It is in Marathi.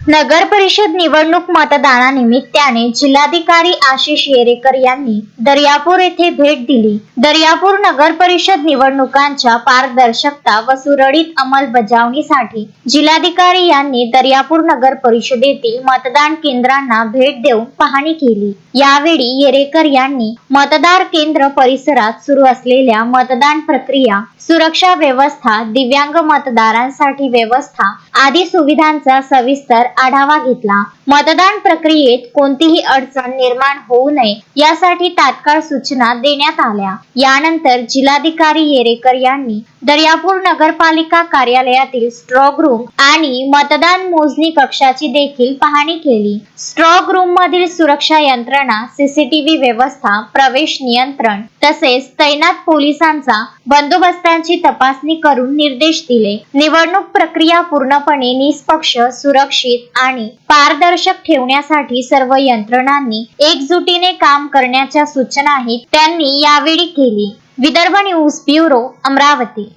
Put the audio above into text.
नगर परिषद निवडणूक मतदानानिमित्ताने जिल्हाधिकारी आशिष येरेकर यांनी दर्यापूर येथे भेट दिली। दर्यापूर नगर परिषद निवडणुकांच्या पारदर्शकता व सुरळीत अंमलबजावणीसाठी जिल्हाधिकारी यांनी दर्यापूर नगर परिषदेतील मतदान केंद्रांना भेट देऊन पाहणी केली। यावेळी येरेकर यांनी मतदार केंद्र परिसरात सुरू असलेल्या मतदान प्रक्रिया, सुरक्षा व्यवस्था, दिव्यांग मतदारांसाठी व्यवस्था आदी सुविधांचा सविस्तर आढावा घेतला। मतदान प्रक्रियेत कोणतीही अडचण निर्माण होऊ नये यासाठी तात्काळ सूचना देण्यात आल्या। यानंतर जिल्हाधिकारी येरेकर यांनी दर्यापूर नगरपालिका कार्यालयातील स्ट्रॉंग रूम आणि मतदान मोजणी कक्षाची देखील पाहणी केली। स्ट्रॉंग रूम मधील सुरक्षा यंत्रणा, सीसीटीव्ही व्यवस्था, प्रवेश नियंत्रण तसेच तैनात पोलिसांचा बंदोबस्ताची तपासणी करून निर्देश दिले। निवडणूक प्रक्रिया पूर्णपणे निष्पक्ष, सुरक्षित आणि पारदर्शक ठेवण्यासाठी सर्व यंत्रणांनी एकजुटीने काम करण्याच्या सूचनाही त्यांनी यावेळी केली। Vidarbha news bureau, Amravati.